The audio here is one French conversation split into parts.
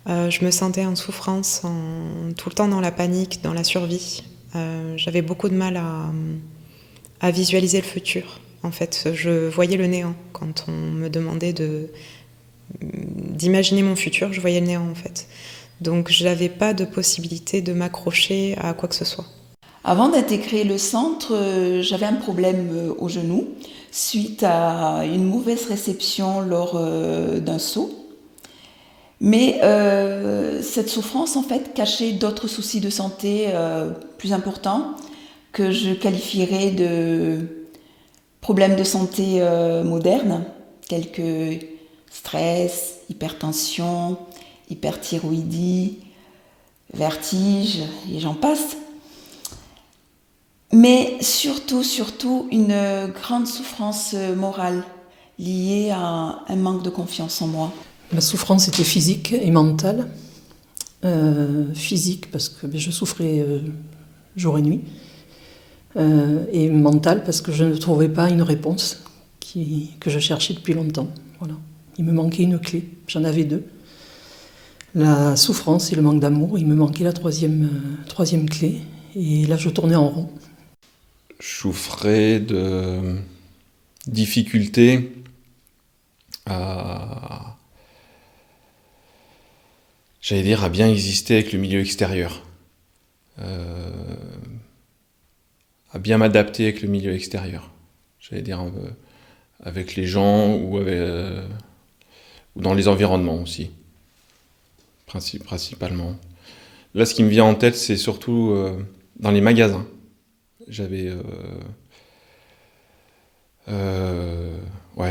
Je me sentais en souffrance, tout le temps dans la panique, dans la survie. J'avais beaucoup de mal à visualiser le futur. En fait, je voyais le néant. Quand on me demandait d'imaginer mon futur, je voyais le néant en fait. Donc je n'avais pas de possibilité de m'accrocher à quoi que ce soit. Avant d'intégrer le centre, j'avais un problème au genou suite à une mauvaise réception lors d'un saut. Mais cette souffrance, en fait, cachait d'autres soucis de santé plus importants que je qualifierais de problèmes de santé modernes, tels que stress, hypertension, hyperthyroïdie, vertige, et j'en passe. Mais surtout, une grande souffrance morale liée à un manque de confiance en moi. Ma souffrance était physique et mentale. Physique parce que je souffrais jour et nuit. Et mentale parce que je ne trouvais pas une réponse que je cherchais depuis longtemps. Voilà. Il me manquait une clé, j'en avais deux. La souffrance et le manque d'amour, il me manquait la troisième clé. Et là, je tournais en rond. Je souffrais de difficultés à bien exister avec le milieu extérieur. À bien m'adapter avec le milieu extérieur. Avec les gens ou dans les environnements aussi, principalement. Là, ce qui me vient en tête, c'est surtout dans les magasins. Il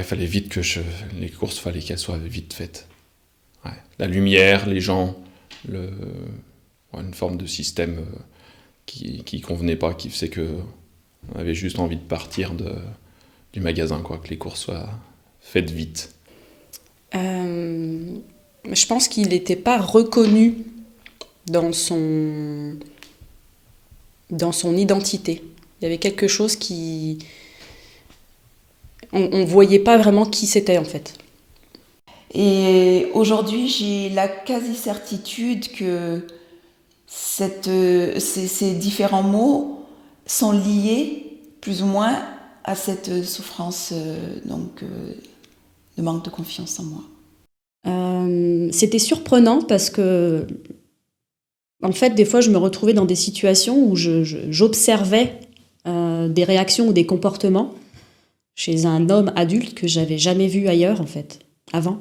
fallait vite les courses, fallait qu'elles soient vite faites. Ouais. La lumière, les gens, une forme de système qui convenait pas, qui faisait que on avait juste envie de partir du magasin, que les courses soient faites vite. Je pense qu'il n'était pas reconnu dans son identité. Il y avait quelque chose on voyait pas vraiment qui c'était en fait. Et aujourd'hui, j'ai la quasi-certitude que ces différents mots sont liés plus ou moins à cette souffrance de manque de confiance en moi. C'était surprenant parce que en fait, des fois, je me retrouvais dans des situations où j'observais des réactions ou des comportements chez un homme adulte que j'avais jamais vu ailleurs, en fait, avant.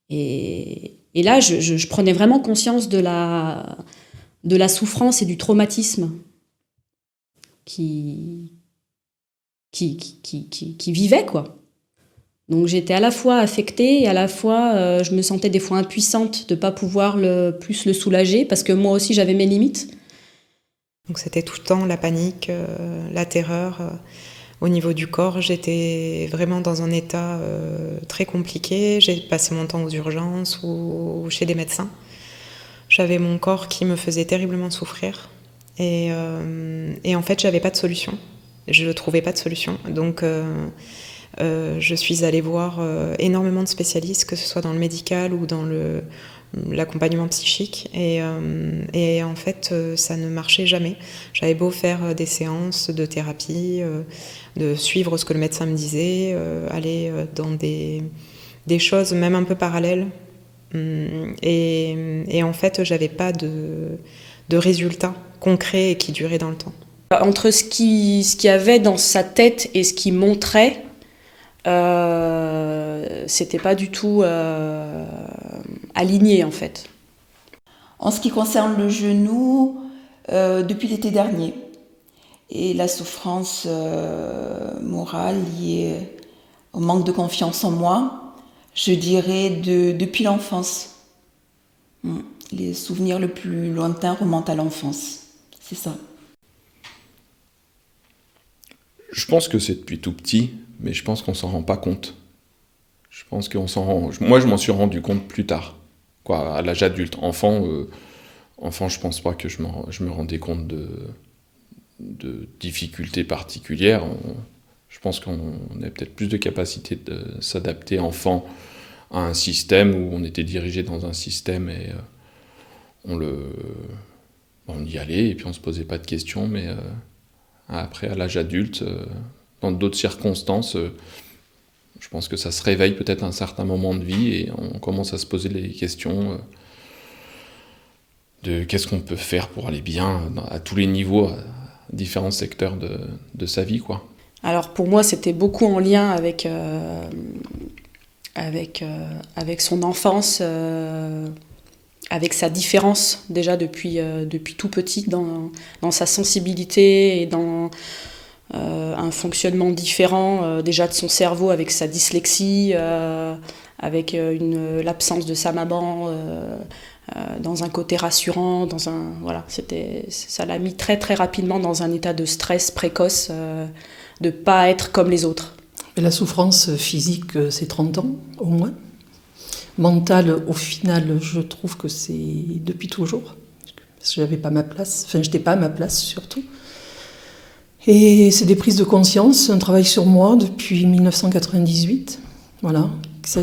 Et là, je prenais vraiment conscience de la souffrance et du traumatisme qui vivait, quoi. Donc j'étais à la fois affectée et à la fois je me sentais des fois impuissante de ne pas pouvoir plus le soulager parce que moi aussi j'avais mes limites. Donc c'était tout le temps la panique, la terreur. Au niveau du corps, j'étais vraiment dans un état très compliqué. J'ai passé mon temps aux urgences ou chez des médecins. J'avais mon corps qui me faisait terriblement souffrir. Et en fait, j'avais pas de solution. Je ne trouvais pas de solution. Donc je suis allée voir énormément de spécialistes, que ce soit dans le médical ou dans l'accompagnement psychique. Et en fait, ça ne marchait jamais. J'avais beau faire des séances de thérapie, de suivre ce que le médecin me disait, aller dans des choses même un peu parallèles. Et en fait, j'avais pas de résultats concrets et qui duraient dans le temps. Entre ce qu'il y avait dans sa tête et ce qu'il montrait, c'était pas du tout aligné en fait. En ce qui concerne le genou, depuis l'été dernier, et la souffrance morale liée au manque de confiance en moi, je dirais depuis l'enfance. Les souvenirs les plus lointains remontent à l'enfance, c'est ça. Je pense que c'est depuis tout petit, mais je pense qu'on s'en rend pas compte. Je pense qu'on s'en rend. Moi, je m'en suis rendu compte plus tard, à l'âge adulte. Enfant, je pense pas que je me rendais compte de difficultés particulières. Je pense qu'on a peut-être plus de capacité de s'adapter enfant à un système où on était dirigé dans un système et on y allait et puis on se posait pas de questions, mais après, à l'âge adulte, dans d'autres circonstances, je pense que ça se réveille peut-être à un certain moment de vie et on commence à se poser les questions de qu'est-ce qu'on peut faire pour aller bien à tous les niveaux, à différents secteurs de sa vie, quoi. Alors pour moi, c'était beaucoup en lien avec son enfance, avec sa différence déjà depuis tout petit dans sa sensibilité et dans un fonctionnement différent déjà de son cerveau avec sa dyslexie, avec l'absence de sa maman dans un côté rassurant, ça l'a mis très très rapidement dans un état de stress précoce, de pas être comme les autres. Et la souffrance physique, c'est 30 ans au moins. Mentale, au final, je trouve que c'est depuis toujours. Parce que j'avais pas ma place, j'étais pas à ma place surtout. Et c'est des prises de conscience, un travail sur moi depuis 1998. Voilà. Ça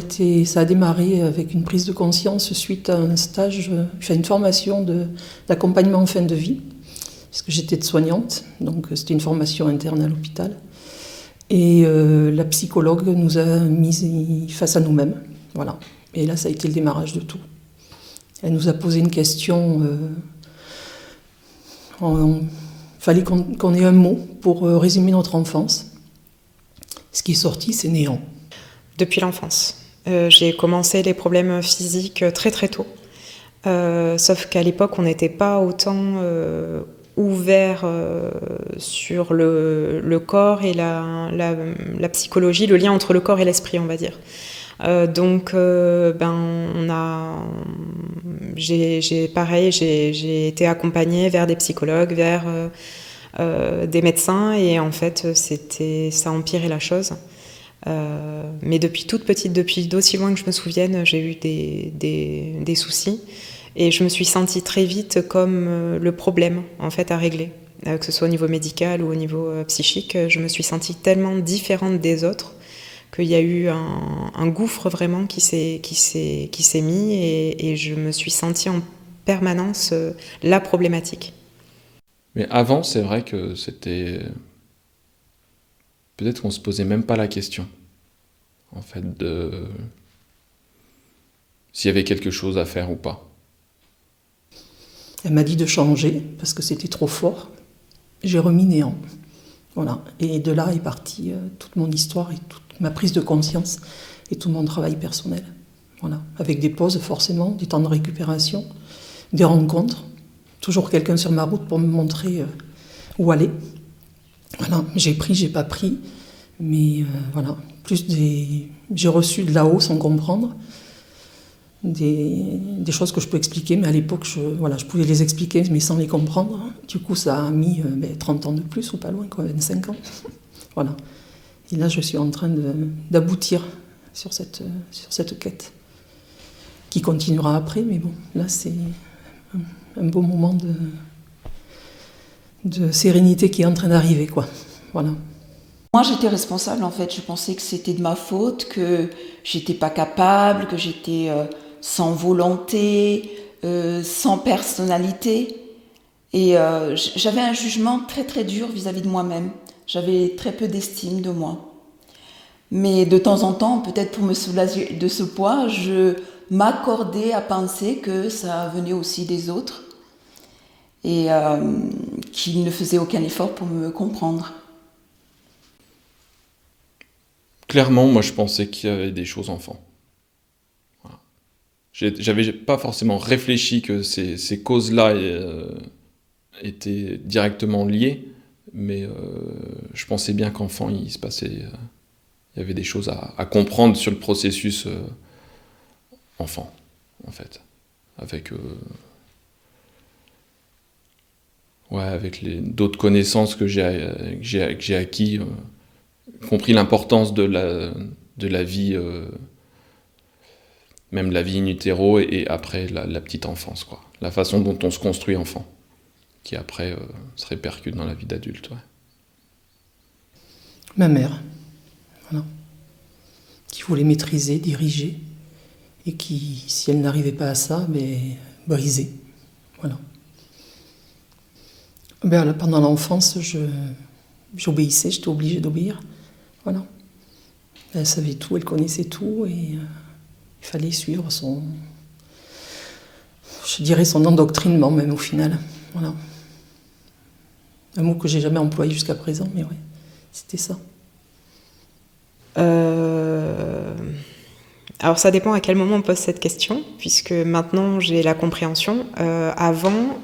a démarré avec une prise de conscience suite à un stage, une formation d'accompagnement en fin de vie. Parce que j'étais aide-soignante, donc c'était une formation interne à l'hôpital. Et la psychologue nous a mis face à nous-mêmes. Voilà. Et là, ça a été le démarrage de tout. Elle nous a posé une question. Il fallait qu'on ait un mot pour résumer notre enfance. Ce qui est sorti, c'est néant. Depuis l'enfance. J'ai commencé les problèmes physiques très très tôt. Sauf qu'à l'époque, on n'était pas autant ouvert sur le corps et la psychologie, le lien entre le corps et l'esprit, on va dire. J'ai été accompagnée vers des psychologues, vers des médecins, et en fait, ça a empiré la chose. Mais depuis toute petite, depuis d'aussi loin que je me souvienne, j'ai eu des soucis, et je me suis sentie très vite comme le problème en fait à régler, que ce soit au niveau médical ou au niveau psychique. Je me suis sentie tellement différente des autres qu'il y a eu un gouffre vraiment qui s'est mis, et je me suis sentie en permanence la problématique. Mais avant, c'est vrai que c'était... Peut-être qu'on se posait même pas la question, en fait, de s'il y avait quelque chose à faire ou pas. Elle m'a dit de changer, parce que c'était trop fort. J'ai remis néant. Voilà. Et de là est partie toute mon histoire et toute ma prise de conscience et tout mon travail personnel. Voilà. Avec des pauses, forcément, des temps de récupération, des rencontres. Toujours quelqu'un sur ma route pour me montrer où aller. Voilà. J'ai pris, j'ai pas pris. Mais voilà. J'ai reçu de là-haut sans comprendre des choses que je peux expliquer, mais à l'époque, je pouvais les expliquer, mais sans les comprendre. Du coup, ça a mis 30 ans de plus, ou pas loin, 25 ans. Voilà. Et là, je suis en train d'aboutir sur cette quête, qui continuera après, mais bon, là, c'est un beau moment de sérénité qui est en train d'arriver, quoi. Voilà. Moi, j'étais responsable, en fait. Je pensais que c'était de ma faute, que j'étais pas capable, que j'étais sans volonté, sans personnalité. Et j'avais un jugement très très dur vis-à-vis de moi-même. J'avais très peu d'estime de moi. Mais de temps en temps, peut-être pour me soulager de ce poids, je m'accordais à penser que ça venait aussi des autres et qu'ils ne faisaient aucun effort pour me comprendre. Clairement, moi, je pensais qu'il y avait des choses enfants. Voilà. J'avais pas forcément réfléchi que ces causes-là étaient directement liées, mais je pensais bien qu'enfant, il se passait... il y avait des choses à comprendre sur le processus enfant, en fait. Avec d'autres connaissances que j'ai acquis... compris l'importance de la vie, même la vie in utero et après la petite enfance, quoi. La façon dont on se construit enfant, qui après se répercute dans la vie d'adulte. Ouais. Ma mère, voilà, qui voulait maîtriser, diriger, et qui, si elle n'arrivait pas à ça, brisait. Voilà. Pendant l'enfance, j'obéissais, j'étais obligée d'obéir. Voilà. Elle savait tout, elle connaissait tout, et il fallait suivre son endoctrinement même au final. Voilà. Un mot que j'ai jamais employé jusqu'à présent, mais ouais, c'était ça. Alors ça dépend à quel moment on pose cette question, puisque maintenant j'ai la compréhension. Avant,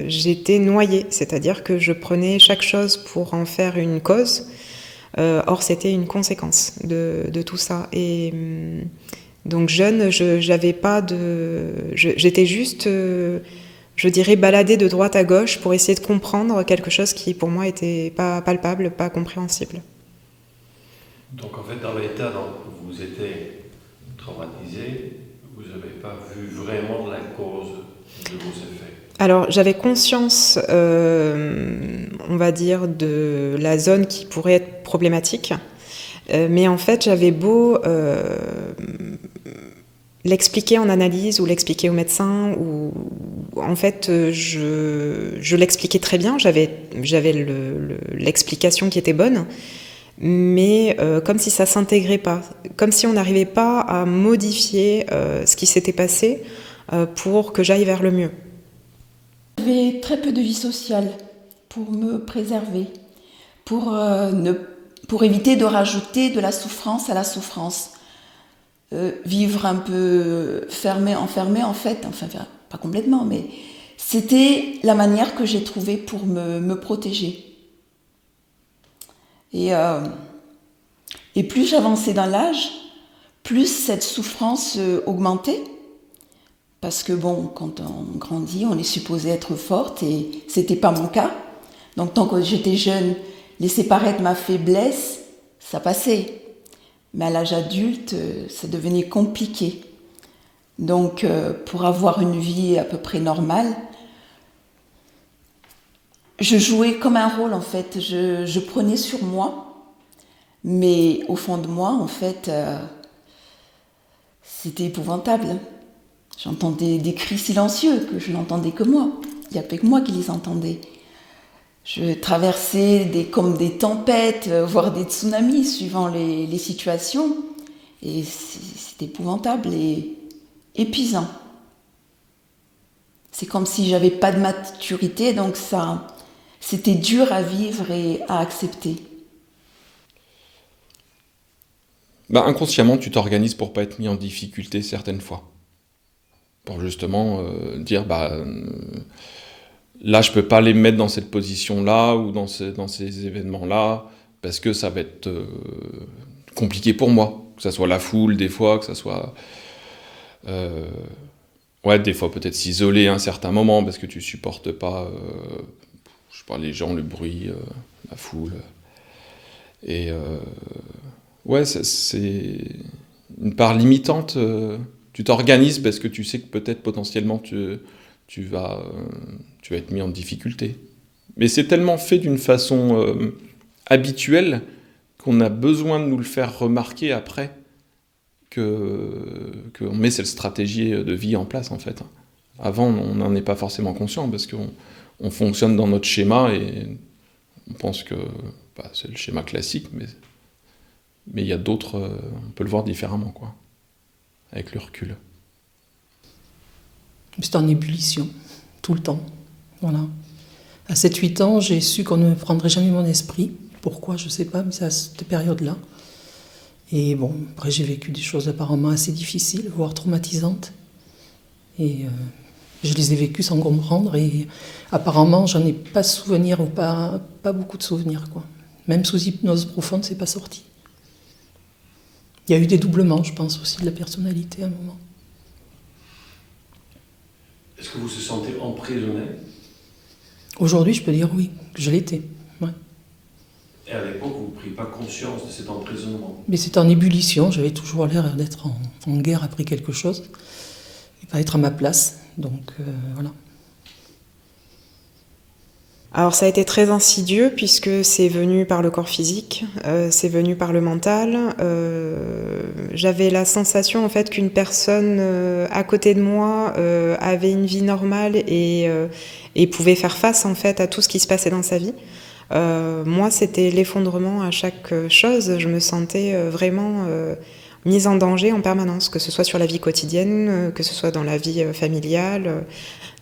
j'étais noyée, c'est-à-dire que je prenais chaque chose pour en faire une cause. Or c'était une conséquence de tout ça. Et donc jeune, j'avais pas j'étais juste, je dirais, baladée de droite à gauche pour essayer de comprendre quelque chose qui pour moi était pas palpable, pas compréhensible. Donc en fait, dans l'état dont vous étiez traumatisé, vous n'avez pas vu vraiment la cause de vos effets. Alors j'avais conscience, on va dire, de la zone qui pourrait être problématique, mais en fait j'avais beau l'expliquer en analyse ou l'expliquer au médecin, ou en fait je l'expliquais très bien, j'avais l'explication qui était bonne, mais comme si ça s'intégrait pas, comme si on n'arrivait pas à modifier ce qui s'était passé pour que j'aille vers le mieux. J'avais très peu de vie sociale pour me préserver, pour éviter de rajouter de la souffrance à la souffrance. Vivre un peu enfermé en fait, enfin pas complètement, mais c'était la manière que j'ai trouvée pour me protéger. Et plus j'avançais dans l'âge, plus cette souffrance augmentait. Parce que bon, quand on grandit, on est supposé être forte et c'était pas mon cas. Donc tant que j'étais jeune, laisser paraître ma faiblesse, ça passait. Mais à l'âge adulte, ça devenait compliqué. Donc pour avoir une vie à peu près normale, je jouais comme un rôle en fait. Je prenais sur moi, mais au fond de moi, en fait, c'était épouvantable. J'entendais des cris silencieux que je n'entendais que moi. Il n'y avait que moi qui les entendais. Je traversais comme des tempêtes, voire des tsunamis, suivant les situations. Et c'était épouvantable et épuisant. C'est comme si j'avais pas de maturité, donc c'était dur à vivre et à accepter. Inconsciemment, tu t'organises pour pas être mis en difficulté certaines fois. Pour justement dire, là, je peux pas les mettre dans cette position-là ou dans ces événements-là, parce que ça va être compliqué pour moi. Que ça soit la foule, des fois, que ça soit... des fois peut-être s'isoler à un certain moment, parce que tu supportes pas, les gens, le bruit, la foule. Et c'est une part limitante. Tu t'organises parce que tu sais que peut-être potentiellement tu vas être mis en difficulté. Mais c'est tellement fait d'une façon habituelle qu'on a besoin de nous le faire remarquer après qu'on met cette stratégie de vie en place en fait. Avant, on n'en est pas forcément conscient parce qu'on fonctionne dans notre schéma et on pense que c'est le schéma classique, mais il y a d'autres, on peut le voir différemment, quoi, avec le recul. C'est en ébullition, tout le temps. Voilà. À 7-8 ans, j'ai su qu'on ne prendrait jamais mon esprit. Pourquoi, je ne sais pas, mais c'est à cette période-là. Et bon, après j'ai vécu des choses apparemment assez difficiles, voire traumatisantes. Et je les ai vécues sans comprendre. Et apparemment, j'en ai pas souvenir, ou pas beaucoup de souvenirs, quoi. Même sous hypnose profonde, c'est pas sorti. Il y a eu des doublements, je pense, aussi de la personnalité à un moment. Est-ce que vous se sentez emprisonné ? Aujourd'hui, je peux dire oui, que je l'étais. Ouais. Et à l'époque, vous ne preniez pas conscience de cet emprisonnement ? Mais c'était en ébullition, j'avais toujours l'air d'être en guerre après quelque chose, et pas être à ma place, donc voilà. Alors ça a été très insidieux puisque c'est venu par le corps physique, c'est venu par le mental. J'avais la sensation en fait qu'une personne à côté de moi avait une vie normale et pouvait faire face en fait à tout ce qui se passait dans sa vie. Moi, c'était l'effondrement à chaque chose. Je me sentais vraiment mise en danger en permanence, que ce soit sur la vie quotidienne, que ce soit dans la vie familiale,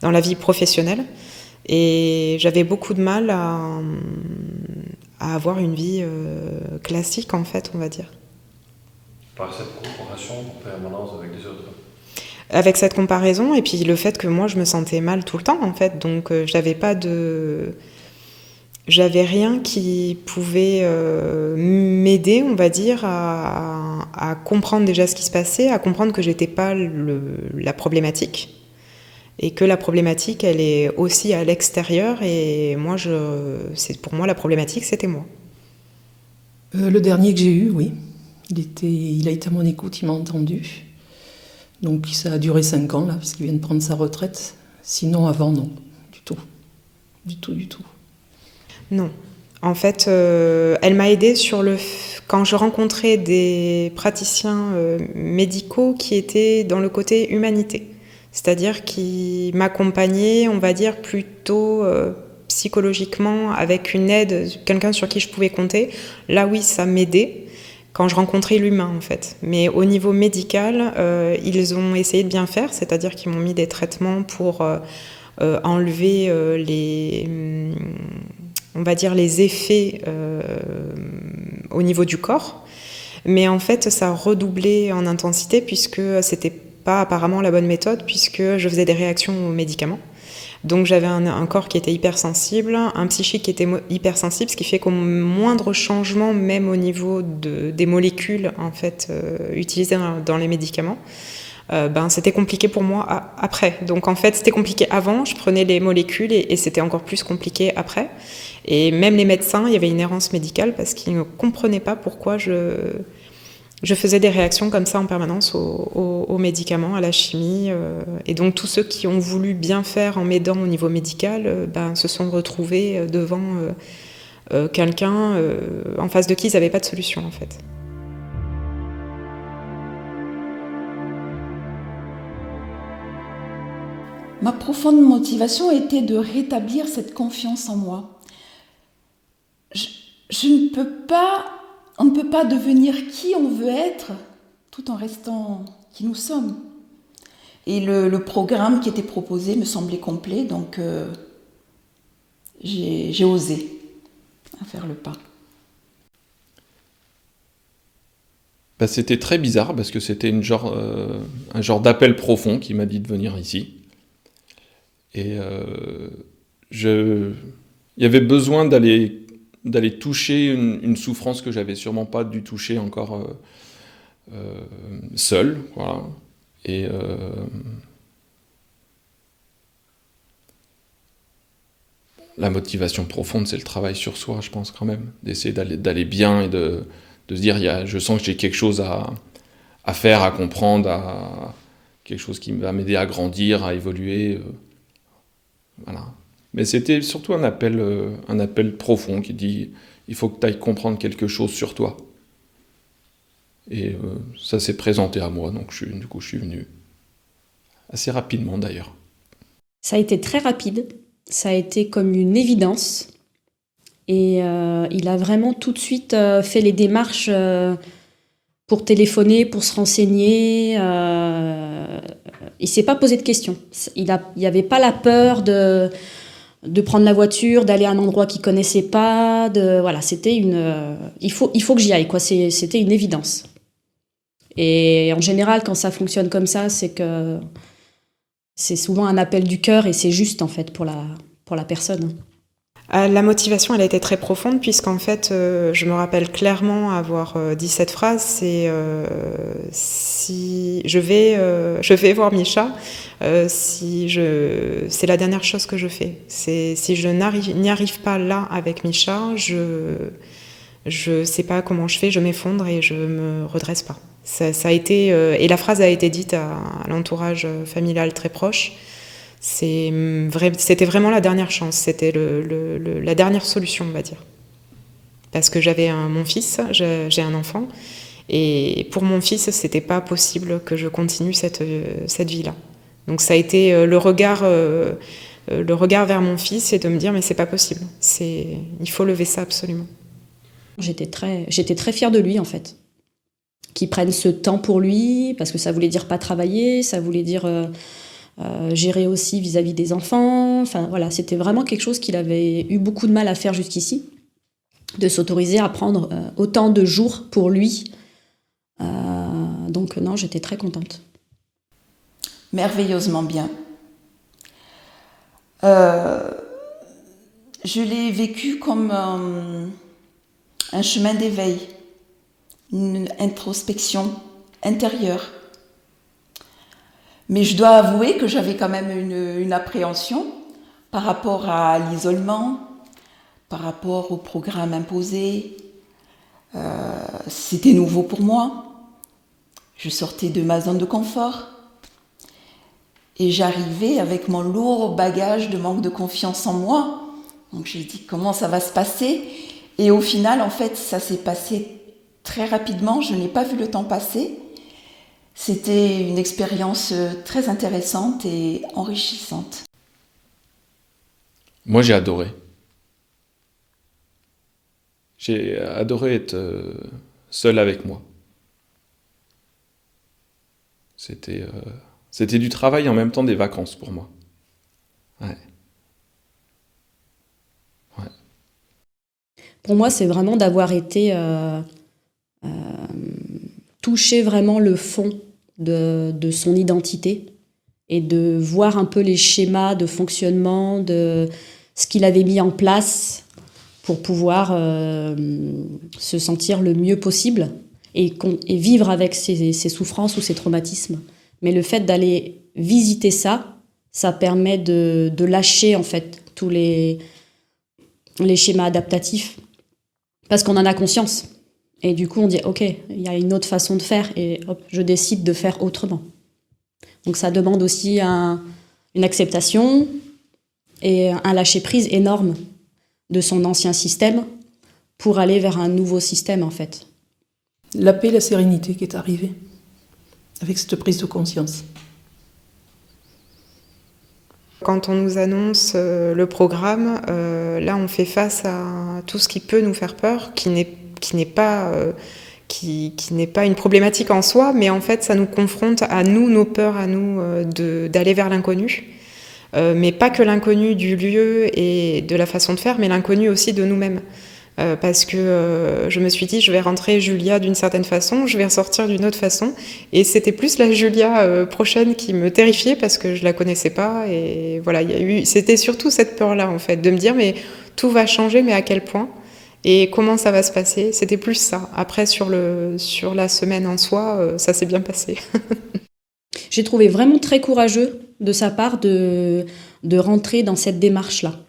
dans la vie professionnelle. Et j'avais beaucoup de mal à avoir une vie classique, en fait, on va dire. Par cette comparaison en permanence avec les autres. Avec cette comparaison, et puis le fait que moi, je me sentais mal tout le temps, en fait. Donc, j'avais rien qui pouvait m'aider, on va dire, à comprendre déjà ce qui se passait, à comprendre que j'étais pas la problématique. Et que la problématique, elle est aussi à l'extérieur. Et moi, pour moi, la problématique, c'était moi. Le dernier que j'ai eu, oui. Il a été à mon écoute, il m'a entendu. Donc ça a duré 5 ans, là, parce qu'il vient de prendre sa retraite. Sinon, avant, non. Du tout. Du tout, du tout. Non. En fait, elle m'a aidée quand je rencontrais des praticiens médicaux qui étaient dans le côté humanité. C'est-à-dire qui m'accompagnait, on va dire, plutôt psychologiquement, avec une aide, quelqu'un sur qui je pouvais compter. Là, oui, ça m'aidait quand je rencontrais l'humain, en fait. Mais au niveau médical, ils ont essayé de bien faire, c'est-à-dire qu'ils m'ont mis des traitements pour enlever on va dire, les effets au niveau du corps. Mais en fait, ça a redoublé en intensité puisque c'était pas apparemment la bonne méthode puisque je faisais des réactions aux médicaments. Donc j'avais un corps qui était hypersensible, un psychique qui était hypersensible, ce qui fait qu'au moindre changement, même au niveau des molécules en fait utilisées dans les médicaments, c'était compliqué pour moi après. Donc en fait c'était compliqué avant, je prenais les molécules et c'était encore plus compliqué après. Et même les médecins, il y avait une errance médicale parce qu'ils ne comprenaient pas pourquoi je faisais des réactions comme ça en permanence aux médicaments, à la chimie. Et donc tous ceux qui ont voulu bien faire en m'aidant au niveau médical se sont retrouvés devant quelqu'un en face de qui ils n'avaient pas de solution en fait. Ma profonde motivation était de rétablir cette confiance en moi. On ne peut pas devenir qui on veut être tout en restant qui nous sommes. Et le programme qui était proposé me semblait complet, donc j'ai osé faire le pas. C'était très bizarre parce que c'était un genre d'appel profond qui m'a dit de venir ici. Et il y avait besoin d'aller toucher une souffrance que j'avais sûrement pas dû toucher encore seul, voilà. Et la motivation profonde, c'est le travail sur soi, je pense quand même, d'essayer d'aller bien et de se dire, je sens que j'ai quelque chose à faire, à comprendre, quelque chose qui va m'aider à grandir, à évoluer, voilà. Mais c'était surtout un appel profond qui dit il faut que tu ailles comprendre quelque chose sur toi. Et ça s'est présenté à moi, donc du coup je suis venu assez rapidement d'ailleurs. Ça a été très rapide, ça a été comme une évidence. Et il a vraiment tout de suite fait les démarches pour téléphoner, pour se renseigner. Il s'est pas posé de questions. Il y avait pas la peur de prendre la voiture, d'aller à un endroit qu'il connaissait pas. Voilà, c'était il faut que j'y aille, quoi. C'était une évidence. Et en général, quand ça fonctionne comme ça, c'est que c'est souvent un appel du cœur et c'est juste en fait pour la personne. La motivation, elle a été très profonde puisqu'en fait, je me rappelle clairement avoir dit cette phrase, c'est si je vais voir Micha, c'est la dernière chose que je fais. Si je n'y arrive pas là avec Micha, je sais pas comment je fais, je m'effondre et je me redresse pas. Ça a été et la phrase a été dite à l'entourage familial très proche. C'était vraiment la dernière chance, c'était la dernière solution, on va dire. Parce que j'avais mon fils, j'ai un enfant, et pour mon fils, c'était pas possible que je continue cette vie-là. Donc ça a été le regard vers mon fils et de me dire mais c'est pas possible, il faut lever ça absolument. J'étais très fière de lui en fait, qu'il prenne ce temps pour lui, parce que ça voulait dire pas travailler, ça voulait dire gérer aussi vis-à-vis des enfants. Enfin voilà, c'était vraiment quelque chose qu'il avait eu beaucoup de mal à faire jusqu'ici, de s'autoriser à prendre autant de jours pour lui. Donc non, j'étais très contente. Merveilleusement bien. Je l'ai vécu comme un chemin d'éveil, une introspection intérieure. Mais je dois avouer que j'avais quand même une appréhension par rapport à l'isolement, par rapport au programme imposé. C'était nouveau pour moi. Je sortais de ma zone de confort. Et j'arrivais avec mon lourd bagage de manque de confiance en moi. Donc j'ai dit comment ça va se passer. Et au final, en fait, ça s'est passé très rapidement. Je n'ai pas vu le temps passer. C'était une expérience très intéressante et enrichissante. Moi, j'ai adoré. J'ai adoré être seul avec moi. C'était du travail et en même temps des vacances pour moi. Ouais. Pour moi, c'est vraiment d'avoir été toucher vraiment le fond de son identité et de voir un peu les schémas de fonctionnement, de ce qu'il avait mis en place pour pouvoir se sentir le mieux possible et vivre avec ses souffrances ou ses traumatismes. Mais le fait d'aller visiter ça, ça permet de lâcher en fait tous les schémas adaptatifs parce qu'on en a conscience. Et du coup, on dit, OK, il y a une autre façon de faire et hop, je décide de faire autrement. Donc ça demande aussi une acceptation et un lâcher-prise énorme de son ancien système pour aller vers un nouveau système, en fait. La paix et la sérénité qui est arrivée avec cette prise de conscience. Quand on nous annonce le programme, là on fait face à tout ce qui peut nous faire peur, qui n'est pas une problématique en soi, mais en fait ça nous confronte à nous, nos peurs à nous, d'aller vers l'inconnu. Mais pas que l'inconnu du lieu et de la façon de faire, mais l'inconnu aussi de nous-mêmes. Parce que je me suis dit, je vais rentrer Julia d'une certaine façon, je vais ressortir d'une autre façon. Et c'était plus la Julia prochaine qui me terrifiait parce que je la connaissais pas. Et voilà, c'était surtout cette peur-là, en fait, de me dire, mais tout va changer, mais à quel point ? Et comment ça va se passer ? C'était plus ça. Après, sur la semaine en soi, ça s'est bien passé. J'ai trouvé vraiment très courageux de sa part de rentrer dans cette démarche-là.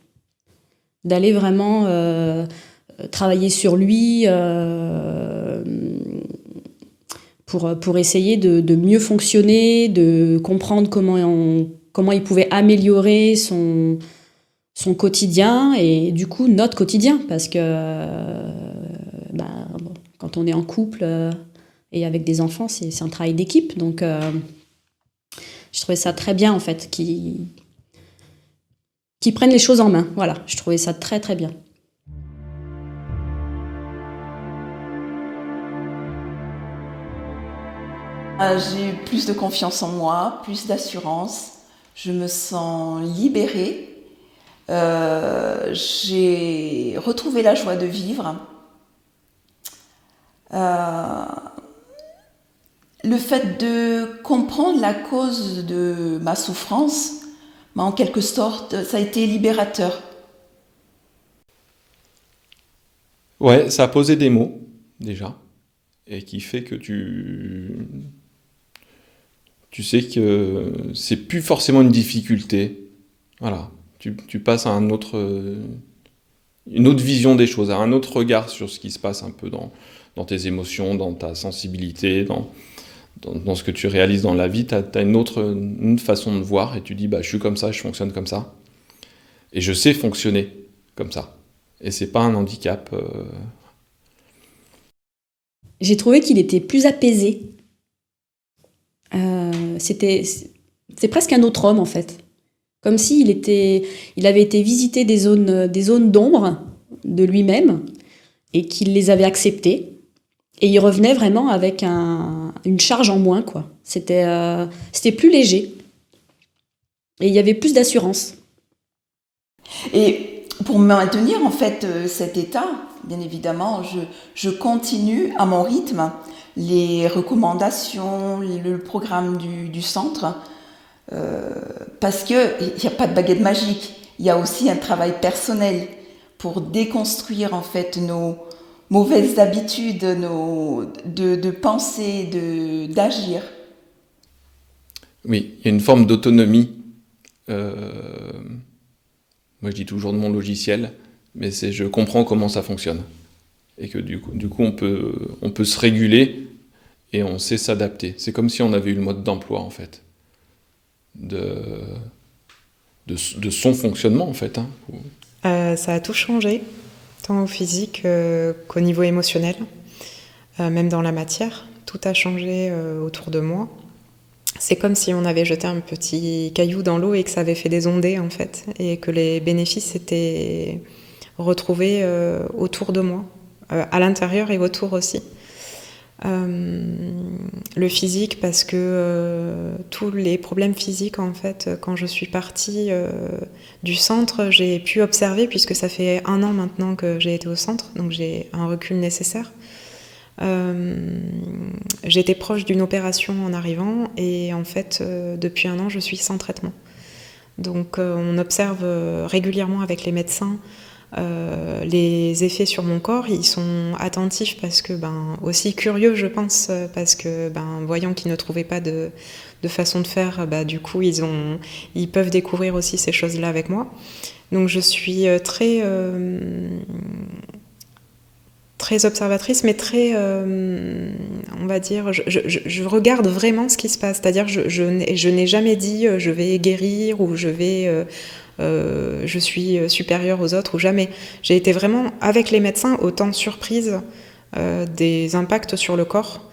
D'aller vraiment travailler sur lui pour essayer de mieux fonctionner, de comprendre comment il pouvait améliorer son quotidien et du coup notre quotidien, parce que quand on est en couple et avec des enfants, c'est un travail d'équipe. Donc je trouvais ça très bien en fait qu'ils prennent les choses en main. Voilà, je trouvais ça très très bien. J'ai plus de confiance en moi, plus d'assurance. Je me sens libérée. J'ai retrouvé la joie de vivre. Le fait de comprendre la cause de ma souffrance, en quelque sorte, ça a été libérateur. Ouais, ça a posé des mots, déjà, et qui fait que tu sais que c'est plus forcément une difficulté. Voilà, tu passes à une autre vision des choses, à un autre regard sur ce qui se passe un peu dans tes émotions, dans ta sensibilité, dans ce que tu réalises dans la vie, tu as une façon de voir et tu dis je suis comme ça, je fonctionne comme ça. Et je sais fonctionner comme ça. Et c'est pas un handicap. J'ai trouvé qu'il était plus apaisé. C'est presque un autre homme en fait. Comme s'il avait été visiter des zones d'ombre de lui-même et qu'il les avait acceptées. Et il revenait vraiment avec une charge en moins, quoi. C'était plus léger. Et il y avait plus d'assurance. Et pour maintenir en fait cet état, bien évidemment, je continue à mon rythme les recommandations, le programme du centre, parce qu'il n'y a pas de baguette magique. Il y a aussi un travail personnel pour déconstruire en fait nos mauvaises habitudes, de penser, d'agir. Oui, il y a une forme d'autonomie. Moi, je dis toujours de mon logiciel, mais je comprends comment ça fonctionne. Et que du coup on peut se réguler et on sait s'adapter. C'est comme si on avait eu le mode d'emploi, en fait. De son fonctionnement, en fait. Ça a tout changé, tant au physique qu'au niveau émotionnel. Même dans la matière, tout a changé autour de moi. C'est comme si on avait jeté un petit caillou dans l'eau et que ça avait fait des ondées, en fait, et que les bénéfices étaient retrouvés autour de moi, à l'intérieur et autour aussi. Le physique, parce que tous les problèmes physiques, en fait, quand je suis partie du centre, j'ai pu observer, puisque ça fait 1 an maintenant que j'ai été au centre, donc j'ai un recul nécessaire. J'étais proche d'une opération en arrivant et en fait depuis 1 an je suis sans traitement, donc on observe régulièrement avec les médecins les effets sur mon corps. Ils sont attentifs parce que aussi curieux, je pense, parce que voyant qu'ils ne trouvaient pas de façon de faire, du coup ils peuvent découvrir aussi ces choses-là avec moi. Donc je suis très observatrice, mais très, on va dire, je regarde vraiment ce qui se passe. C'est-à-dire, je n'ai jamais dit je vais guérir ou je suis supérieure aux autres, ou jamais. J'ai été vraiment, avec les médecins, autant surprise des impacts sur le corps.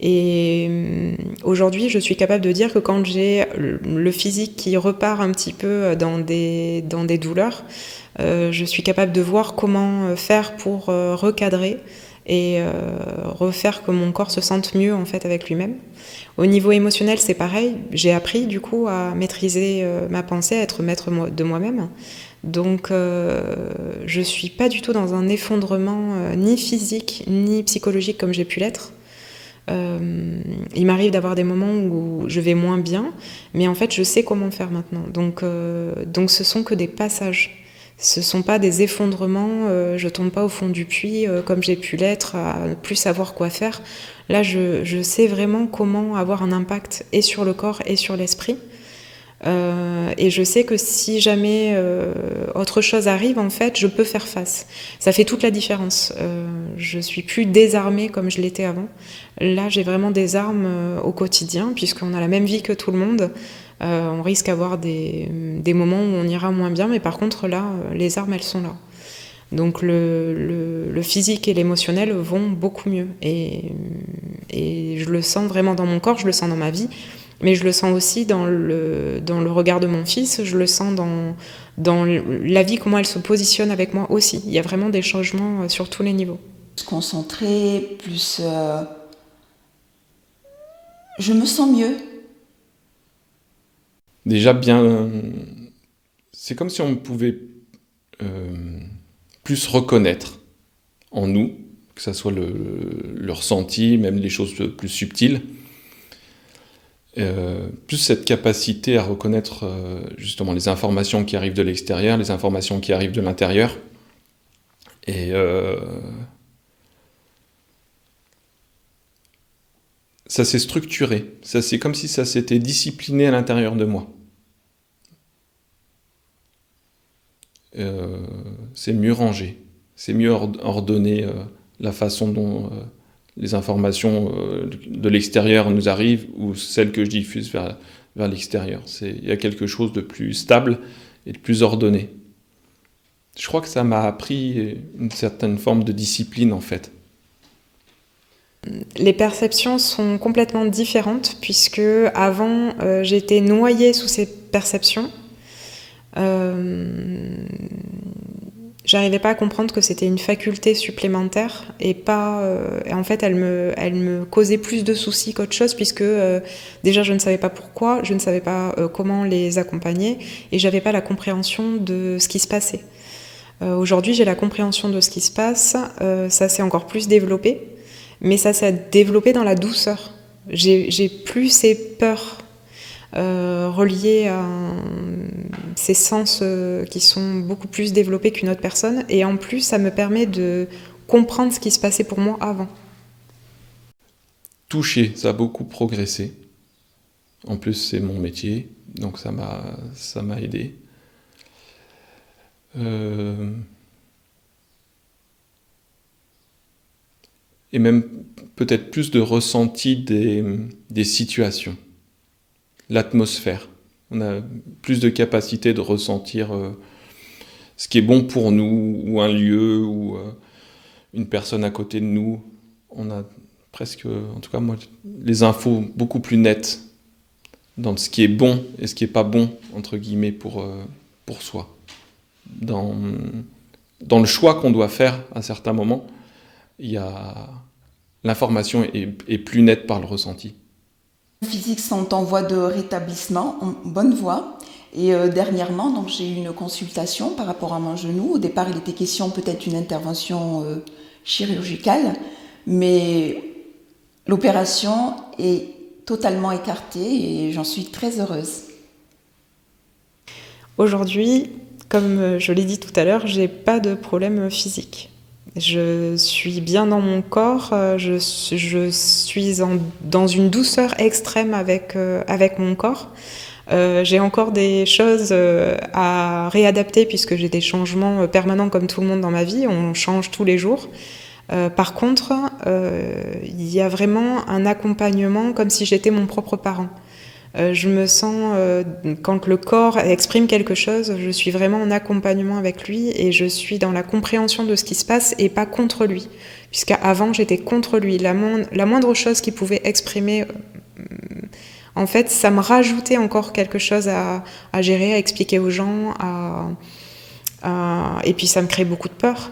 Et aujourd'hui, je suis capable de dire que quand j'ai le physique qui repart un petit peu dans des douleurs, je suis capable de voir comment faire pour recadrer et refaire que mon corps se sente mieux en fait avec lui-même. Au niveau émotionnel, c'est pareil. J'ai appris du coup à maîtriser ma pensée, à être maître de moi-même. Donc je suis pas du tout dans un effondrement ni physique ni psychologique comme j'ai pu l'être. Il m'arrive d'avoir des moments où je vais moins bien, mais en fait je sais comment faire maintenant. Donc ce sont que des passages. Ce sont pas des effondrements, je tombe pas au fond du puits comme j'ai pu l'être, à ne plus savoir quoi faire. Là, je sais vraiment comment avoir un impact et sur le corps et sur l'esprit. Et je sais que si jamais autre chose arrive, en fait, je peux faire face. Ça fait toute la différence. Je suis plus désarmée comme je l'étais avant. Là, j'ai vraiment des armes au quotidien, puisqu'on a la même vie que tout le monde. On risque d'avoir des moments où on ira moins bien, mais par contre, là, les armes, elles sont là. Donc le physique et l'émotionnel vont beaucoup mieux. Et je le sens vraiment dans mon corps, je le sens dans ma vie. Mais je le sens aussi dans le regard de mon fils, je le sens dans la vie, comment elle se positionne avec moi aussi. Il y a vraiment des changements sur tous les niveaux. Se concentrer, plus... je me sens mieux. Déjà bien... C'est comme si on pouvait plus reconnaître en nous, que ça soit le ressenti, même les choses plus subtiles. Plus cette capacité à reconnaître justement les informations qui arrivent de l'extérieur, les informations qui arrivent de l'intérieur. Et ça s'est structuré. C'est comme si ça s'était discipliné à l'intérieur de moi. C'est mieux rangé. C'est mieux ordonné la façon dont les informations de l'extérieur nous arrivent ou celles que je diffuse vers l'extérieur. Il y a quelque chose de plus stable et de plus ordonné. Je crois que ça m'a appris une certaine forme de discipline, en fait. Les perceptions sont complètement différentes, puisque avant, j'étais noyée sous ces perceptions. J'arrivais pas à comprendre que c'était une faculté supplémentaire et pas. Et en fait, elle me causait plus de soucis qu'autre chose, puisque déjà je ne savais pas pourquoi, je ne savais pas comment les accompagner, et j'avais pas la compréhension de ce qui se passait. Aujourd'hui, j'ai la compréhension de ce qui se passe. Ça s'est encore plus développé, mais ça s'est développé dans la douceur. J'ai plus ces peurs reliées à ces sens qui sont beaucoup plus développés qu'une autre personne, et en plus ça me permet de comprendre ce qui se passait pour moi avant. Toucher, ça a beaucoup progressé. En plus, c'est mon métier, donc ça m'a aidé. Et même peut-être plus de ressenti des situations, l'atmosphère. On a plus de capacité de ressentir ce qui est bon pour nous, ou un lieu, ou une personne à côté de nous. On a presque, en tout cas moi, les infos beaucoup plus nettes dans ce qui est bon et ce qui n'est pas bon, entre guillemets, pour soi. Dans le choix qu'on doit faire à certains moments, l'information est plus nette par le ressenti. Les physiques sont en voie de rétablissement, en bonne voie. Et dernièrement, donc, j'ai eu une consultation par rapport à mon genou. Au départ, il était question peut-être d'une intervention chirurgicale, mais l'opération est totalement écartée et j'en suis très heureuse. Aujourd'hui, comme je l'ai dit tout à l'heure, j'ai pas de problème physique. Je suis bien dans mon corps, je suis dans une douceur extrême avec mon corps. J'ai encore des choses à réadapter, puisque j'ai des changements permanents comme tout le monde dans ma vie, on change tous les jours. Par contre, il y a vraiment un accompagnement comme si j'étais mon propre parent. Je me sens, quand le corps exprime quelque chose, je suis vraiment en accompagnement avec lui et je suis dans la compréhension de ce qui se passe et pas contre lui. Puisqu'avant, j'étais contre lui. La moindre chose qu'il pouvait exprimer, en fait, ça me rajoutait encore quelque chose à gérer, à expliquer aux gens. Et puis, ça me crée beaucoup de peur.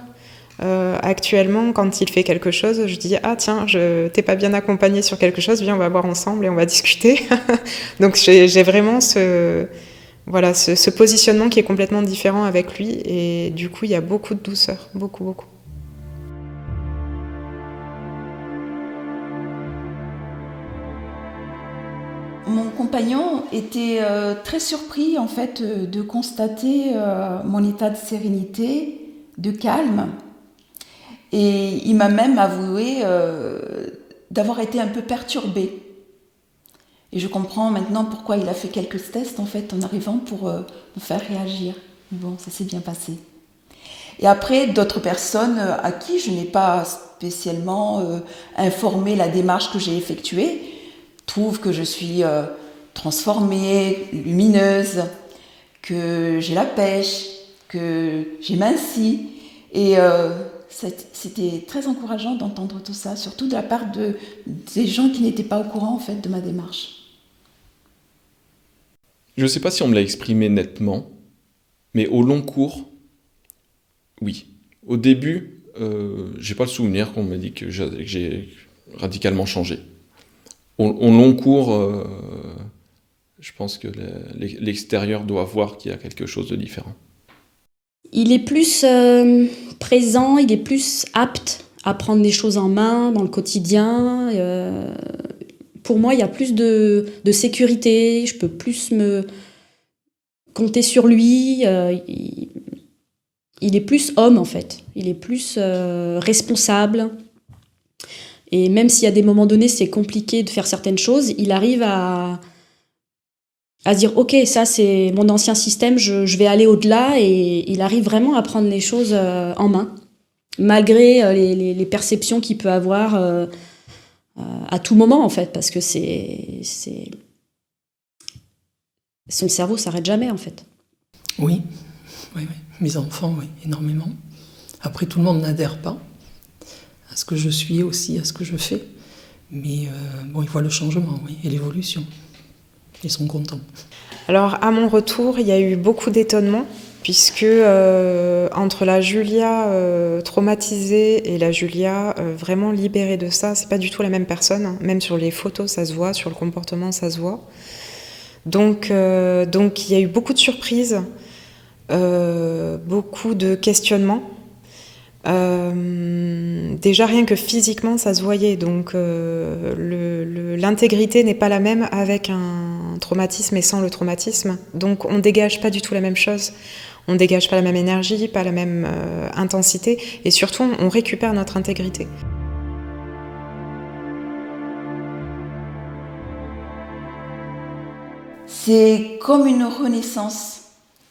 Actuellement, quand il fait quelque chose, je dis « Ah tiens, t'es pas bien accompagné sur quelque chose, viens on va voir ensemble et on va discuter ». Donc j'ai vraiment ce positionnement qui est complètement différent avec lui, et du coup il y a beaucoup de douceur, beaucoup. Mon compagnon était très surpris en fait de constater mon état de sérénité, de calme. Et il m'a même avoué d'avoir été un peu perturbé. Et je comprends maintenant pourquoi il a fait quelques tests en fait en arrivant pour me faire réagir. Bon, ça s'est bien passé. Et après, d'autres personnes à qui je n'ai pas spécialement informé la démarche que j'ai effectuée trouvent que je suis transformée, lumineuse, que j'ai la pêche, que j'ai minci. Et c'était très encourageant d'entendre tout ça, surtout de la part des gens qui n'étaient pas au courant en fait de ma démarche. Je ne sais pas si on me l'a exprimé nettement, mais au long cours, oui. Au début, j'ai pas le souvenir qu'on m'a dit que j'ai radicalement changé. Au long cours, je pense que l'extérieur doit voir qu'il y a quelque chose de différent. Il est plus présent, il est plus apte à prendre les choses en main dans le quotidien. Pour moi, il y a plus de sécurité, je peux plus me compter sur lui. Il est plus homme, en fait. Il est plus responsable. Et même s'il y a des moments donnés, c'est compliqué de faire certaines choses, il arrive à se dire « Ok, ça c'est mon ancien système, je vais aller au-delà » et il arrive vraiment à prendre les choses en main, malgré les perceptions qu'il peut avoir à tout moment, en fait, parce que son cerveau s'arrête jamais, en fait. Oui, oui, oui. Mes enfants, oui, énormément. Après, tout le monde n'adhère pas à ce que je suis aussi, à ce que je fais. Mais bon, ils voient le changement, oui, et l'évolution. Ils sont contents. Alors, à mon retour, il y a eu beaucoup d'étonnement, puisque entre la Julia traumatisée et la Julia vraiment libérée de ça, c'est pas du tout la même personne, hein. Même sur les photos, ça se voit, sur le comportement, ça se voit. Donc il y a eu beaucoup de surprises, beaucoup de questionnements. Déjà rien que physiquement ça se voyait, donc l'intégrité n'est pas la même avec un traumatisme et sans le traumatisme, donc on dégage pas du tout la même chose, on dégage pas la même énergie, pas la même intensité, et surtout on récupère notre intégrité. C'est comme une renaissance.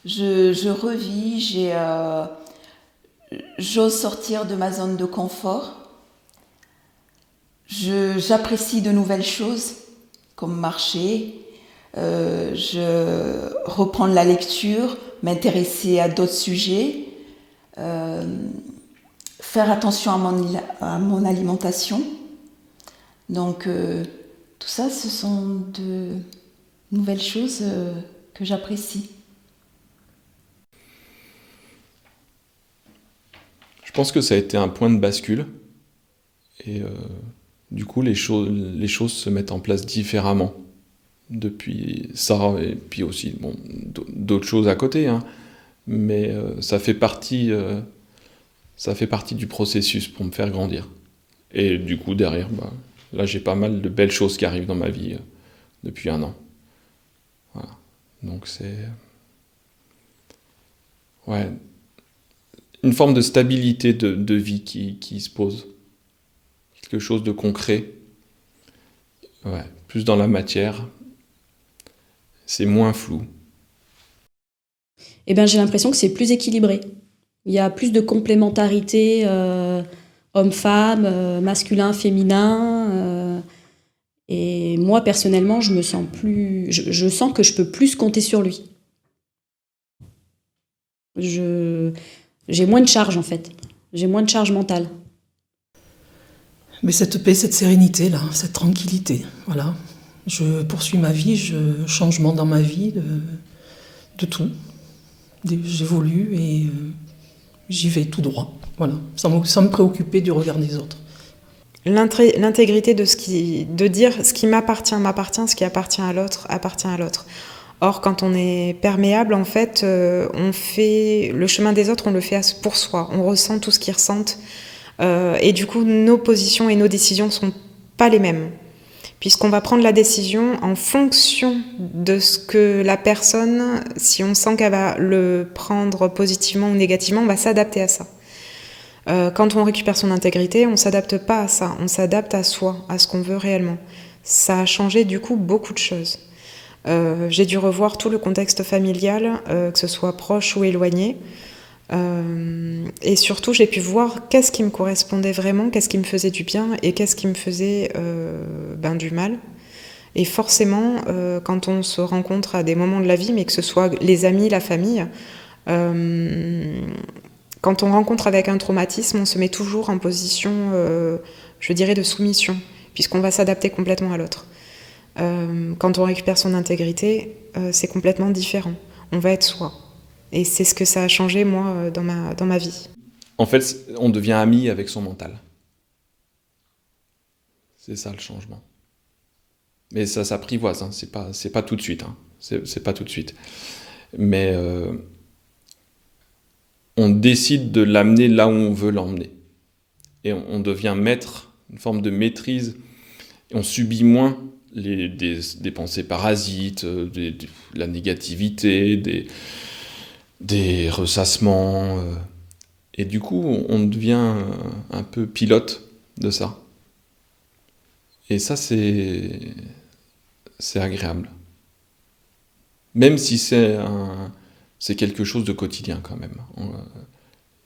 Je revis, j'ose sortir de ma zone de confort. J'apprécie de nouvelles choses, comme marcher. Je reprends la lecture, m'intéresser à d'autres sujets, faire attention à mon alimentation. Donc, tout ça, ce sont de nouvelles choses que j'apprécie. Je pense que ça a été un point de bascule. Et du coup, les choses se mettent en place différemment. Depuis ça, et puis aussi bon, d'autres choses à côté. Hein. Mais ça fait partie du processus pour me faire grandir. Et du coup, derrière, là, j'ai pas mal de belles choses qui arrivent dans ma vie depuis 1 an. Voilà. Donc c'est... Ouais. Une forme de stabilité de vie qui se pose. Quelque chose de concret. Ouais. Plus dans la matière. C'est moins flou. Eh ben, j'ai l'impression que c'est plus équilibré. Il y a plus de complémentarité homme-femme, masculin-féminin. Et moi, personnellement, je me sens plus... Je sens que je peux plus compter sur lui. J'ai moins de charge, en fait. J'ai moins de charge mentale. Mais cette paix, cette sérénité, là, cette tranquillité, voilà. Je poursuis ma vie, changement dans ma vie, de tout. J'évolue et j'y vais tout droit, voilà, sans me préoccuper du regard des autres. L'intégrité de dire ce qui m'appartient, ce qui appartient à l'autre, appartient à l'autre. Or, quand on est perméable, en fait, on fait le chemin des autres, on le fait pour soi. On ressent tout ce qu'ils ressentent. Et du coup, nos positions et nos décisions ne sont pas les mêmes. Puisqu'on va prendre la décision en fonction de ce que la personne, si on sent qu'elle va le prendre positivement ou négativement, on va s'adapter à ça. Quand on récupère son intégrité, on ne s'adapte pas à ça, on s'adapte à soi, à ce qu'on veut réellement. Ça a changé du coup beaucoup de choses. J'ai dû revoir tout le contexte familial, que ce soit proche ou éloigné. Et surtout, j'ai pu voir qu'est-ce qui me correspondait vraiment, qu'est-ce qui me faisait du bien et qu'est-ce qui me faisait du mal. Et forcément, quand on se rencontre à des moments de la vie, mais que ce soit les amis, la famille, quand on rencontre avec un traumatisme, on se met toujours en position, je dirais, de soumission, puisqu'on va s'adapter complètement à l'autre. Quand on récupère son intégrité, c'est complètement différent. On va être soi. Et c'est ce que ça a changé, moi, dans ma vie. En fait, on devient ami avec son mental. C'est ça le changement. Mais ça s'apprivoise, hein. C'est pas tout de suite. Hein. C'est pas tout de suite. Mais on décide de l'amener là où on veut l'emmener. Et on devient maître, une forme de maîtrise. Et on subit moins des pensées parasites, la négativité, des ressassements. Et du coup, on devient un peu pilote de ça. Et ça, c'est agréable. Même si c'est quelque chose de quotidien quand même.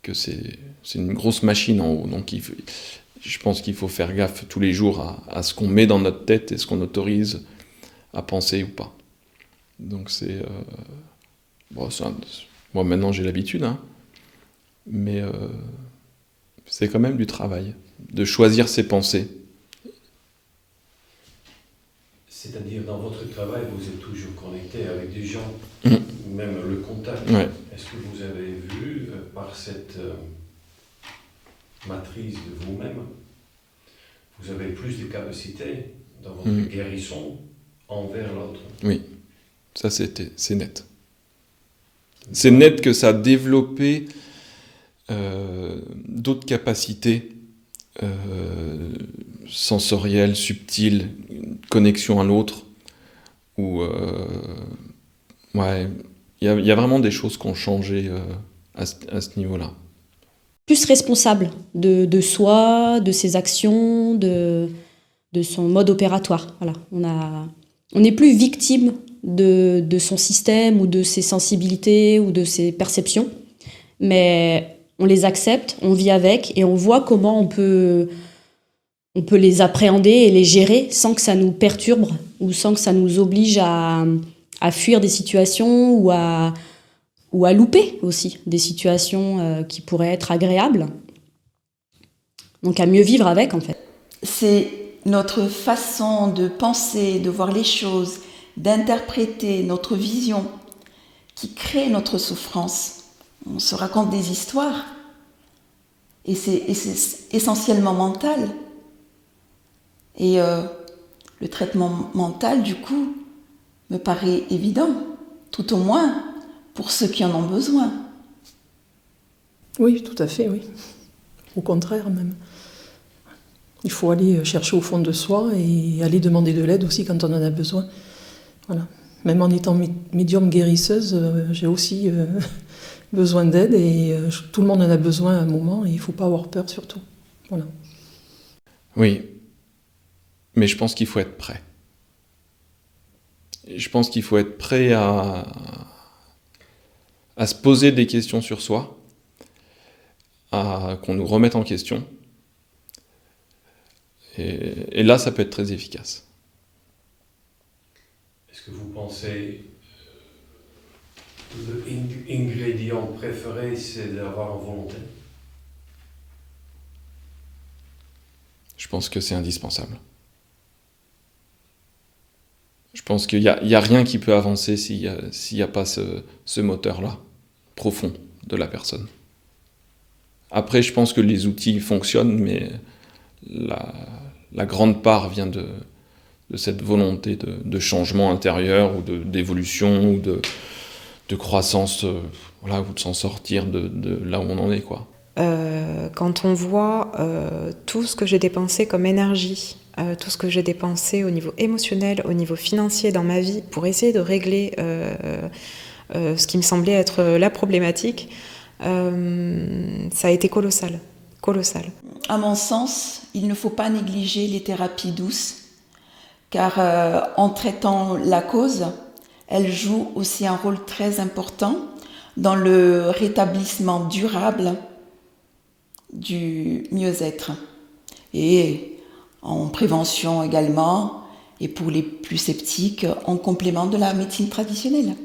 Que c'est une grosse machine en haut. Donc je pense qu'il faut faire gaffe tous les jours à ce qu'on met dans notre tête et ce qu'on autorise à penser ou pas. Donc c'est... moi maintenant j'ai l'habitude, hein, mais c'est quand même du travail, de choisir ses pensées. C'est-à-dire, dans votre travail, vous êtes toujours connecté avec des gens, même le contact. Ouais. Est-ce que vous avez vu, par cette matrice de vous-même, vous avez plus de capacité dans votre guérison envers l'autre? Oui, ça c'est net. C'est net que ça a développé d'autres capacités sensorielles, subtiles, connexion à l'autre, où il y a vraiment des choses qui ont changé à ce niveau-là. Plus responsable de soi, de ses actions, de son mode opératoire. Voilà. On n'est plus victime de son système ou de ses sensibilités ou de ses perceptions, mais on les accepte, on vit avec et on voit comment on peut les appréhender et les gérer sans que ça nous perturbe ou sans que ça nous oblige à fuir des situations ou à louper aussi des situations qui pourraient être agréables. Donc à mieux vivre avec, en fait. C'est notre façon de penser, de voir les choses, d'interpréter notre vision qui crée notre souffrance. On se raconte des histoires et c'est essentiellement mental. Et le traitement mental, du coup, me paraît évident, tout au moins pour ceux qui en ont besoin. Oui, tout à fait, oui. Au contraire, même. Il faut aller chercher au fond de soi et aller demander de l'aide aussi quand on en a besoin. Voilà. Même en étant médium guérisseuse, j'ai aussi besoin d'aide et tout le monde en a besoin à un moment et il ne faut pas avoir peur surtout. Voilà. Oui, mais je pense qu'il faut être prêt. Je pense qu'il faut être prêt à se poser des questions sur soi, qu'on nous remette en question. Et là, ça peut être très efficace. Est-ce que vous pensez l'ingrédient préféré, c'est d'avoir une volonté? Je pense que c'est indispensable. Je pense qu'il n'y a rien qui peut avancer s'il n'y a pas ce moteur-là, profond, de la personne. Après, je pense que les outils fonctionnent, mais la grande part vient de cette volonté de changement intérieur, ou d'évolution, ou de croissance, ou de s'en sortir de là où on en est, quoi. Quand on voit tout ce que j'ai dépensé comme énergie, tout ce que j'ai dépensé au niveau émotionnel, au niveau financier dans ma vie, pour essayer de régler ce qui me semblait être la problématique, ça a été colossal. À mon sens, il ne faut pas négliger les thérapies douces, car en traitant la cause, elles jouent aussi un rôle très important dans le rétablissement durable du mieux-être et en prévention également, et pour les plus sceptiques, en complément de la médecine traditionnelle.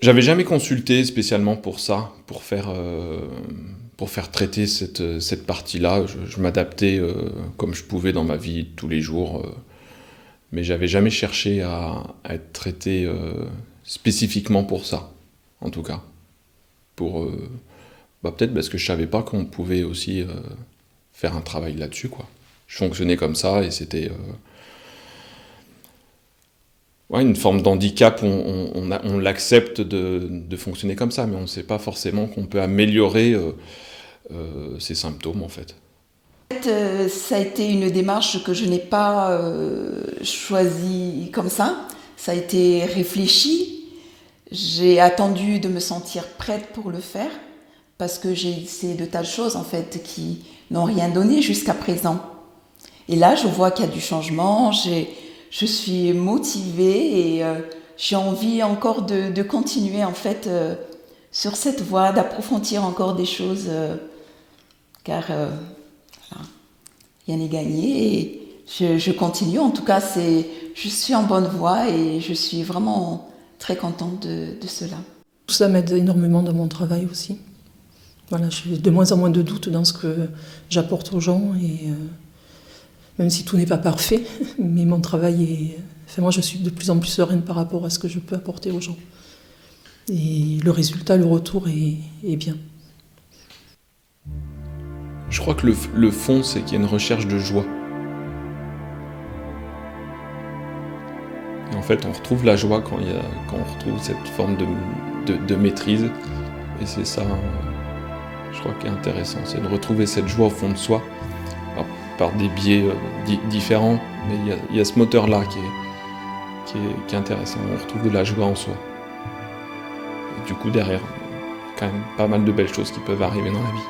J'avais jamais consulté spécialement pour ça, pour faire traiter cette partie-là. Je m'adaptais comme je pouvais dans ma vie de tous les jours, mais j'avais jamais cherché à être traité spécifiquement pour ça, en tout cas. Peut-être parce que je savais pas qu'on pouvait aussi faire un travail là-dessus, quoi. Je fonctionnais comme ça et c'était une forme d'handicap. On l'accepte de fonctionner comme ça, mais on ne sait pas forcément qu'on peut améliorer ces symptômes, en fait. Ça a été une démarche que je n'ai pas choisie comme ça. Ça a été réfléchi. J'ai attendu de me sentir prête pour le faire, parce que j'ai essayé de tas de choses, en fait, qui n'ont rien donné jusqu'à présent. Et là, je vois qu'il y a du changement, je suis motivée et j'ai envie encore de continuer, en fait, sur cette voie, d'approfondir encore des choses, car rien n'est gagné et je continue. En tout cas, je suis en bonne voie et je suis vraiment très contente de cela. Tout ça m'aide énormément dans mon travail aussi. Voilà, j'ai de moins en moins de doutes dans ce que j'apporte aux gens et même si tout n'est pas parfait, mais mon travail est... Enfin, moi, je suis de plus en plus sereine par rapport à ce que je peux apporter aux gens. Et le résultat, le retour est bien. Je crois que le fond, c'est qu'il y a une recherche de joie. Et en fait, on retrouve la joie quand on retrouve cette forme de maîtrise. Et c'est ça, je crois, qui est intéressant. C'est de retrouver cette joie au fond de soi, par des biais différents. Mais il y a ce moteur-là qui est intéressant. On retrouve de la joie en soi. Et du coup, derrière, quand même pas mal de belles choses qui peuvent arriver dans la vie.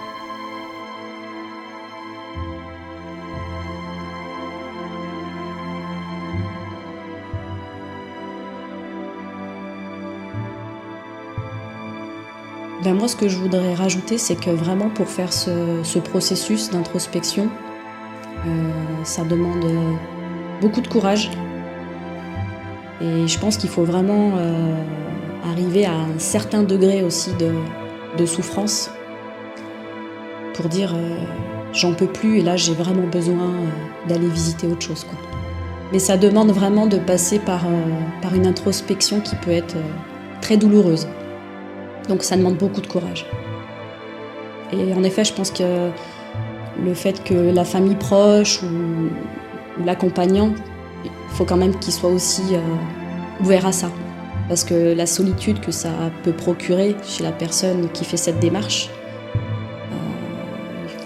Ben moi, ce que je voudrais rajouter, c'est que vraiment pour faire ce processus d'introspection, ça demande beaucoup de courage. Et je pense qu'il faut vraiment arriver à un certain degré aussi de souffrance pour dire j'en peux plus et là j'ai vraiment besoin d'aller visiter autre chose, quoi. Mais ça demande vraiment de passer par une introspection qui peut être très douloureuse. Donc ça demande beaucoup de courage. Et en effet, je pense que le fait que la famille proche ou l'accompagnant, il faut quand même qu'il soit aussi ouvert à ça. Parce que la solitude que ça peut procurer chez la personne qui fait cette démarche,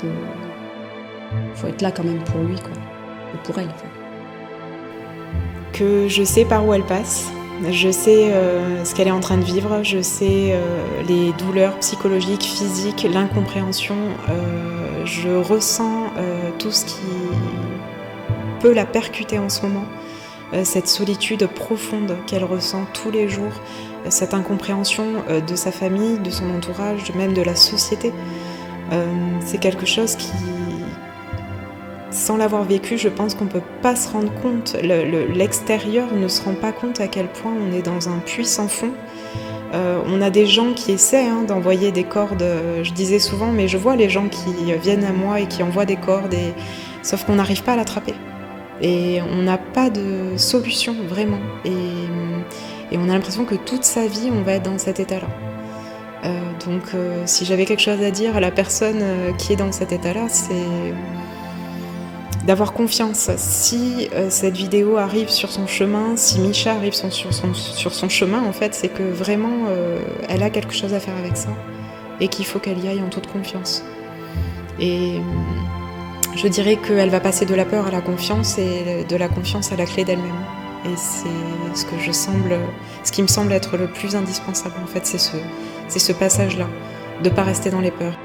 il faut être là quand même pour lui, quoi. Ou pour elle, enfin. Que je sais par où elle passe. Je sais ce qu'elle est en train de vivre, je sais les douleurs psychologiques, physiques, l'incompréhension. Je ressens tout ce qui peut la percuter en ce moment. Cette solitude profonde qu'elle ressent tous les jours, cette incompréhension de sa famille, de son entourage, même de la société. C'est quelque chose qui... Sans l'avoir vécu, je pense qu'on ne peut pas se rendre compte, l'extérieur ne se rend pas compte à quel point on est dans un puits sans fond. On a des gens qui essaient d'envoyer des cordes, je disais souvent, mais je vois les gens qui viennent à moi et qui envoient des cordes, sauf qu'on n'arrive pas à l'attraper. Et on n'a pas de solution, vraiment. Et on a l'impression que toute sa vie, on va être dans cet état-là. Donc si j'avais quelque chose à dire à la personne qui est dans cet état-là, c'est... d'avoir confiance. Si cette vidéo arrive sur son chemin, si Misha arrive sur son chemin, en fait, c'est que vraiment, elle a quelque chose à faire avec ça et qu'il faut qu'elle y aille en toute confiance. Et je dirais qu'elle va passer de la peur à la confiance et de la confiance à la clé d'elle-même. Et c'est ce qui me semble être le plus indispensable, en fait, c'est ce passage-là, de ne pas rester dans les peurs.